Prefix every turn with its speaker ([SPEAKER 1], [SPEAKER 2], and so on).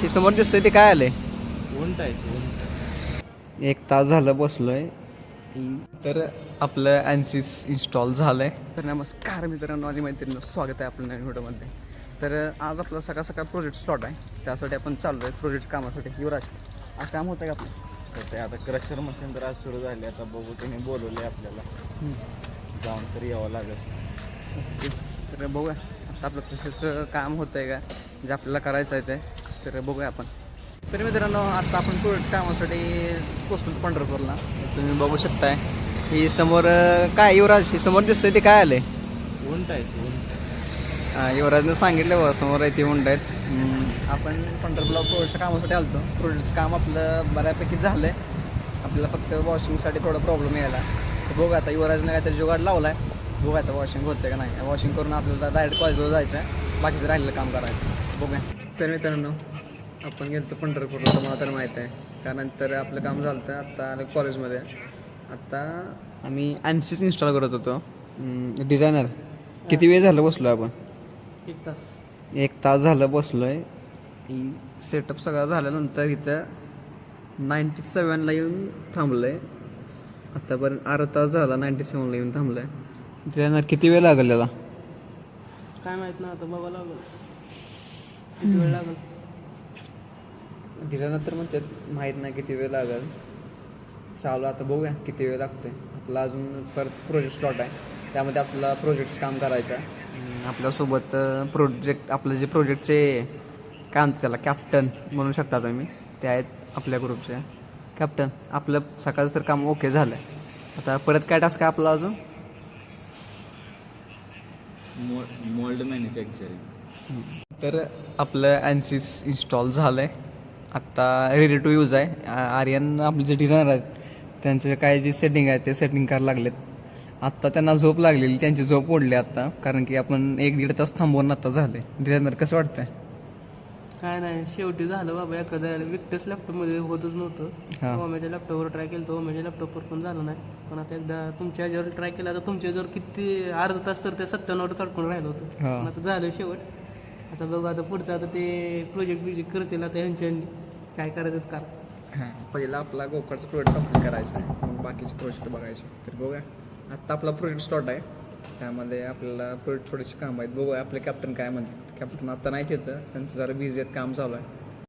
[SPEAKER 1] युवराज समोर दिसतंय ते काय आलंय?
[SPEAKER 2] उंट आहे.
[SPEAKER 1] 1 तास झालं बसलोय. तर आपलं ॲन्सिस इन्स्टॉल झालं आहे. तर नमस्कार मित्रांनो, माझी मैत्रिणी स्वागत आहे आपल्या नवीन व्हिडिओमध्ये. तर आज आपला सकाळ सकाळ प्रोजेक्ट स्लॉट आहे, त्यासाठी आपण चाललो आहे प्रोजेक्ट कामासाठी. युवराज, आज काम होतं का आपलं?
[SPEAKER 2] तर ते आता क्रशर मशीन तर आज सुरू झाली. आता बघू, त्यांनी बोलवले आपल्याला, जाऊन तरी यावं लागेल.
[SPEAKER 1] तर बघूया आता आपलं कशाचं काम होतं आहे का, जे आपल्याला करायचं आहे ते. तर बघूया आपण. तर मित्रांनो, आता आपण प्रोजेक्ट कामासाठी पोचतो पंढरपूरला. तुम्ही बघू शकताय ही समोर काय युवराज समोर दिसतंय ते काय आलंय?
[SPEAKER 2] उंट आहे.
[SPEAKER 1] युवराजनं सांगितलं बघा, समोर आहे ते उंट आहेत. आपण पंढरपूरला प्रोजेक्टच्या कामासाठी आलो होतो. प्रोजेक्टचं काम आपलं बऱ्यापैकी झालं आहे. आपल्याला फक्त वॉशिंगसाठी थोडा प्रॉब्लेम यायला. तर बघू आता युवराजनं काहीतरी जुगाड लावला आहे. बघू आता वॉशिंग होतं का नाही. वॉशिंग करून आपल्याला डायरेक्ट कॉलेजवर जायचं आहे, बाकीचं राहिलेलं काम करायचं. बघूया. तर मित्रांनो, आपण गेलो तर पंढरपूरला, तुम्हाला तर माहीत आहे. त्यानंतर आपलं काम झालं होतं आत्ता आलं कॉलेजमध्ये. आत्ता आम्ही ॲन्सिस इन्स्टॉल करत होतो, डिझायनर. किती वेळ झालं बसलो आपण? 1 तास झालं बसलो आहे. सेटअप सगळा झाल्यानंतर इथं 97ला येऊन थांबलं आहे. आत्तापर्यंत अर्धा तास झाला 97ला येऊन थांबलं आहे. डिझायनर किती वेळ लागेल त्याला
[SPEAKER 3] काय माहित ना, आता बघा लागेल किती वेळ लागेल.
[SPEAKER 1] डिझायनर तर म्हणतात माहीत नाही किती वेळ लागेल. चालू आता बघूया किती वेळ लागतोय. आपला अजून परत प्रोजेक्ट स्लॉट आहे, त्यामध्ये आपल्याला प्रोजेक्टचं काम करायचं आहे. आपल्यासोबत प्रोजेक्ट आपलं जे प्रोजेक्टचे काय म्हणतात त्याला, कॅप्टन म्हणू शकता तुम्ही, ते आहेत आपल्या ग्रुपचे कॅप्टन. आपलं सकाळचं तर काम ओके झालं आहे. आता परत काय टास्क आहे आपला अजून?
[SPEAKER 2] Mould manufacturing.
[SPEAKER 1] तर आपलं ॲन्सिस इन्स्टॉल झालं आहे. आत्ता रेडी टू यूज आहे. आर्यन आपले जे डिझायनर आहेत त्यांचे काय जे सेटिंग आहे ते सेटिंग करायला लागलेत. आत्ता त्यांना झोप लागलेली, त्यांची झोप ओढली आत्ता, कारण की आपण 1-1.5 तास थांबवून आत्ता झाले. डिझायनर कसं वाटतंय?
[SPEAKER 3] काय नाही, शेवटी झालं बाबा. एखाद्या विक्टस लॅपटॉपमध्ये होतच नव्हतं. ओमेच्या लॅपटॉपवर ट्राय केलं तर ओमेच्या लॅपटॉपवर पण झालं नाही. पण आता एकदा तुमच्या ह्याच्यावर ट्राय केला तर तुमच्या ह्याच्यावर किती अर्धा तास तर ते 97वर चढकून राहिलं होतं. पण आता झालं शेवट. आता बघू आता पुढचं, आता ते प्रोजेक्ट करतील आता ह्यांच्या काय करायचं का.
[SPEAKER 1] पहिला आपला गोकळचा प्रोजेक्ट कंप्लीट करायचा आहे, मग बाकीचे प्रोजेक्ट बघायचे. तर बघूया, आत्ता आपला प्रोजेक्ट स्लॉट आहे, त्यामध्ये आपल्याला प्रोजेक्ट थोडेसे काम आहेत. बघूया आपले कॅप्टन काय म्हणतात. कॅप्टन आत्ता नाही येतं, त्यांचं जरा बिझी आहेत, काम चालू आहे.